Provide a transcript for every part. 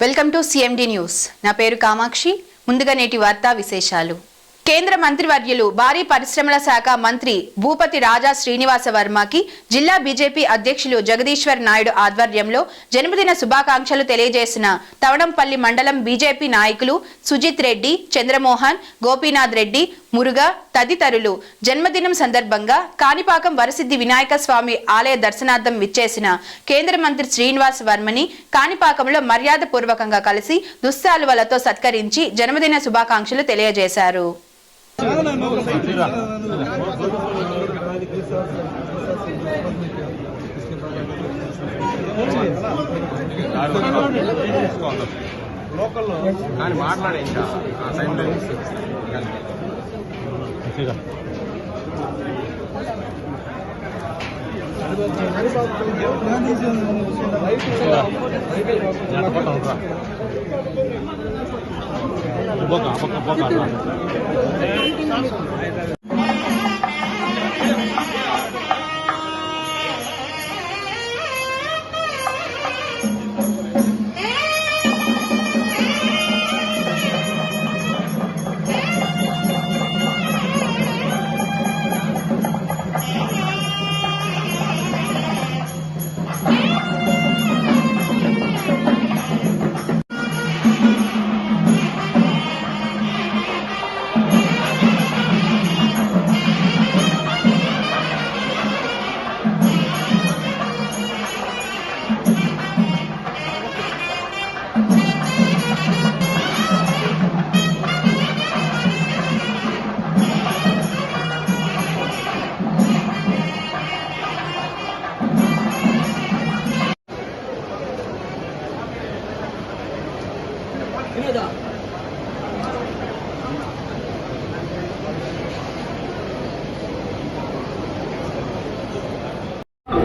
Welcome to CMD news. నా పేరు కామాక్షి. ముందుగా నేటి వార్తా విశేషాలు. కేంద్ర మంత్రివర్యులు భారీ పరిశ్రమల శాఖ మంత్రి భూపతి రాజా శ్రీనివాస వర్మకి జిల్లా బీజేపీ అధ్యక్షులు జగదీశ్వర్ నాయుడు ఆధ్వర్యంలో జన్మదిన శుభాకాంక్షలు తెలియజేసిన తవడంపల్లి మండలం బీజేపీ నాయకులు సుజిత్ రెడ్డి, చంద్రమోహన్, గోపీనాథ్ రెడ్డి, మురుగా తదితరులు జన్మదినం సందర్భంగా కాణిపాకం వరసిద్ధి వినాయక స్వామి ఆలయ దర్శనార్థం విచ్చేసిన కేంద్ర మంత్రి శ్రీనివాస్ వర్మని కాణిపాకంలో మర్యాద పూర్వకంగా కలిసి దుస్సాలువలతో సత్కరించి జన్మదిన శుభాకాంక్షలు తెలియజేశారు.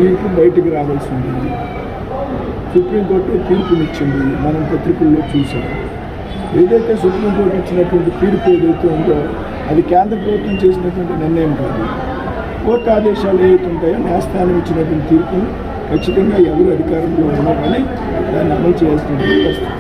తీర్పు బయటికి రావాల్సి ఉంటుంది. సుప్రీంకోర్టు తీర్పునిచ్చింది, మనం పత్రికల్లో చూసాం. ఏదైతే సుప్రీంకోర్టు ఇచ్చినటువంటి తీర్పు ఏదైతే ఉందో అది కేంద్ర ప్రభుత్వం చేసినటువంటి నిర్ణయం కాదు. కోర్టు ఆదేశాలు ఏవైతే ఉంటాయో న్యాయస్థానం ఇచ్చినటువంటి తీర్పును ఖచ్చితంగా ఎవరు అధికారంలో ఉన్నా కానీ దాన్ని అమలు చేయాల్సినటువంటి పరిస్థితి.